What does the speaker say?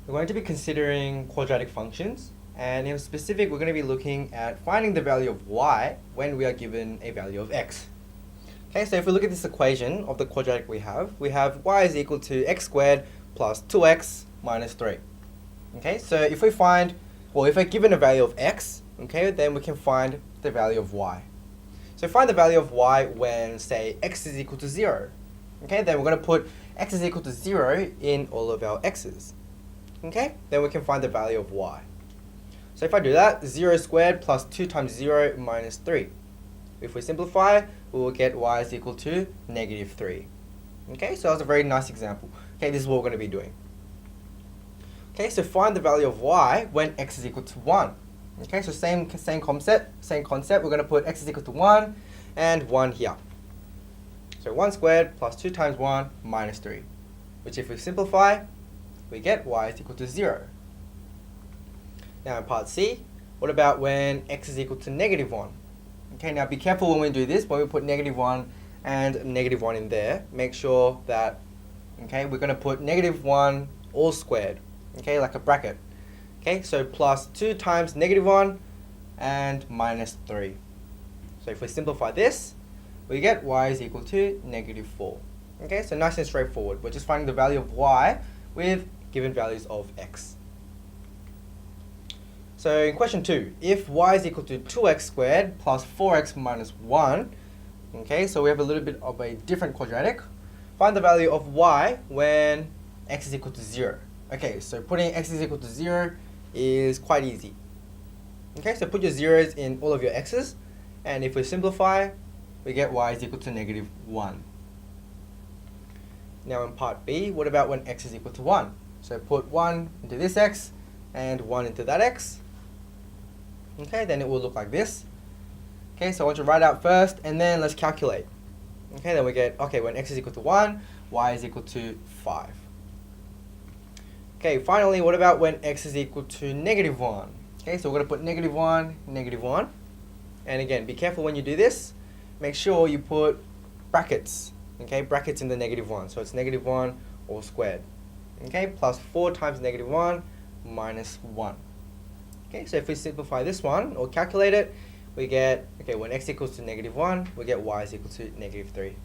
We're going to be considering quadratic functions, and in specific we're going to be looking at finding the value of y when we are given a value of x. Okay, so if we look at this equation of the quadratic we have y is equal to x squared plus 2x minus 3. Okay, so if we find, well, if we're given a value of x, okay, then we can find the value of y. So find the value of y when, say, x is equal to 0. Okay, then we're going to put x is equal to 0 in all of our x's. Okay, then we can find the value of y. So if I do that, 0 squared plus 2 times 0 minus 3. If we simplify, we will get y is equal to negative 3. Okay, so that's a very nice example. Okay, this is what we're going to be doing. Okay, so find the value of y when x is equal to 1. Okay, so same concept. We're going to put x is equal to 1 and 1 here. So 1 squared plus 2 times 1 minus 3. Which if we simplify, we get y is equal to 0. Now in part C, what about when x is equal to negative 1? Okay, now be careful when we do this. When we put negative 1 and negative 1 in there, make sure that, okay, we're going to put negative 1 all squared, okay, like a bracket. Okay, so plus 2 times negative 1 and minus 3. So if we simplify this, we get y is equal to negative 4. Okay, so nice and straightforward. We're just finding the value of y with given values of x. So in question 2, if y is equal to 2x squared plus 4x minus 1, okay, so we have a little bit of a different quadratic. Find the value of y when x is equal to 0. Okay, so putting x is equal to 0 is quite easy. Okay, so put your zeros in all of your x's, and if we simplify, we get y is equal to negative 1. Now in part B, what about when x is equal to 1? So put 1 into this x and 1 into that x. Okay, then it will look like this. Okay, so I want you to write out first and then let's calculate. Okay, then we get, okay, when x is equal to 1, y is equal to 5. Okay, finally, what about when x is equal to negative 1? Okay, so we're going to put negative 1, negative 1. And again, be careful when you do this. Make sure you put brackets. Okay, brackets in the negative 1. So it's negative 1 all squared. Okay, plus 4 times negative 1 minus 1. Okay, so if we simplify this one or calculate it, we get, okay, when x equals to negative 1, we get y is equal to negative 3.